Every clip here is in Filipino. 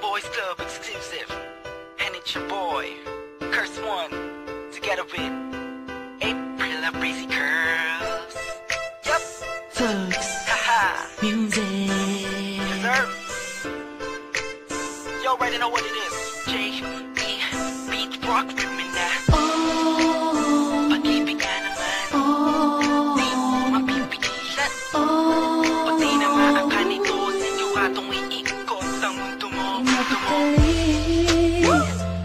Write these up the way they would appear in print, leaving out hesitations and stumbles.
Boys Club exclusive. And it's your boy, Curse One, together with April of Breezy Curls. Yup. Thugs. Haha. Music. Sir. You already know what it is. J.E. Beat Rock with me now. Oh. Pag-ibig ka naman. Oh. Di mo mapipigilan. Oh. Pati na maaka nito, sinyo ka itong iikot ang mundo mo. Napakali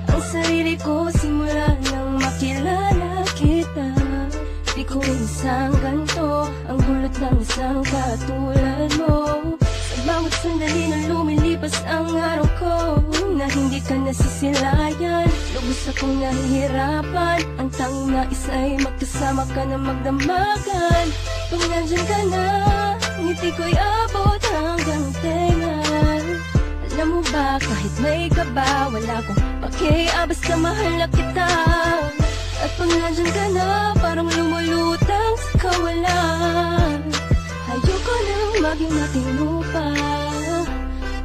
ang sarili ko simula nang makilala kita. Di ko insang ganito ang gulot ng isang katulad mo. Sa bawat sandali na lumilipas ang araw ko, na hindi ka nasisilayan, lubos akong nahihirapan. Ang tanging nais ay magkasama ka na magdamagan. Pag nandyan ka na, ngiti ko'y abot hanggang tenga. Alam mo ba, kahit may kaba, wala kong pakialam, basta mahal na kita. At pag nandyan ka na, parang lumulutang sa kawalan. Ayoko nang maging matino pa,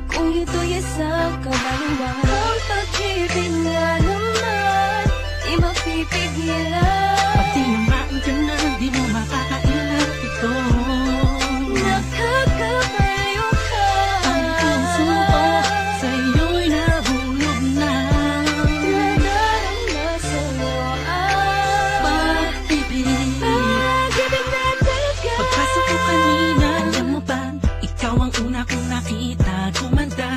kung ito'y isang kabaluan. Ang pag-ibig nga naman, di mapipigilan. Pati naman ka na, di mo makakailan ito. Nakakabaliw ka. Ang puso ko sa'yo'y nahulog na. Nadarama sa'yo ang Pag-ibig. pag-ibig na talaga. Pagpasok ko kanina, alam mo ba, ikaw ang una kong nakita. Gumanda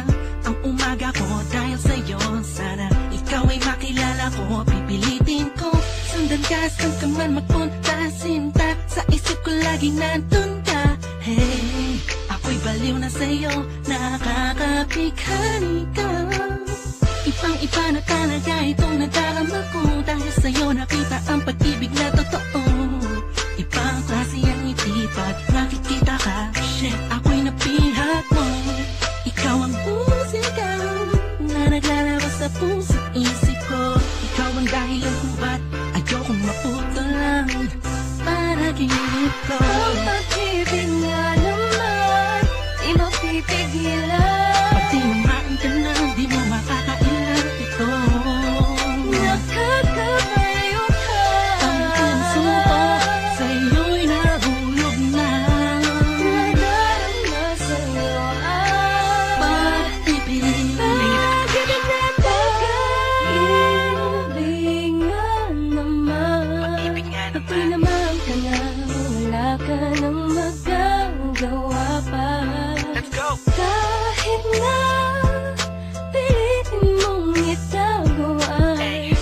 ang umaga ko dahil sa'yo. Sana ikaw ay makilala ko, pipilitin ko. Sundan ka, saan ka man magpunta, sinta. Sa isip ko laging nandun ka. Hey, ako'y baliw na sa'yo, nakakapighani ka. Ibang-iba na talaga itong nadarama ko. Dahil sa'yo nakita ang pag-ibig na totoo. Ibang klase ang ngiti pag nakikita ka. Shit, ako'y napihat mo. Ikaw ang musika na naglalabas sa puso't isip ko. Ikaw ang dahilan kung ba't ayokong maputo lang panaginip ko. Ang pag-ibig nga naman, di mapipigilan. Pati naman ka na, di mo makakailan ito. Nakakabaliw ka. Ang puso ko sa'yo'y nahulog na. Nadarama sa'yo ang Pag-ibig. pag-ibig na talaga. Ibig nga naman, Pag-ibig nga pati naman. naman ka na, wala ka nang magagawa pa. Let's go. Kahit na pilitin mong itago ay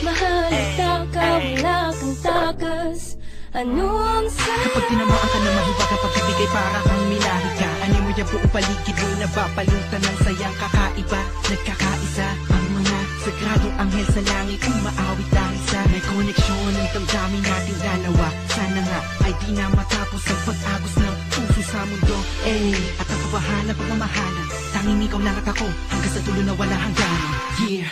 mahalata ka, wala kang takas. Ano ang Kapag tinamaan ka na mahibag ang pag-ibigay para kang minahi ka. Ani mo yung buong paligid mo'y nabapalutan ng sayang kakaiba. Nagkakaisa ang mga sagradong anghel sa langit. Umaawit dahil sa may koneksyon ng damdamin nating dalawa. Sana nga ay di na matapos ang pag-agos ng puso sa mundo. At ang kabahalan pagmamahalan, tanging ikaw lang at ako hanggang sa dulo na wala hangganan. Yeah.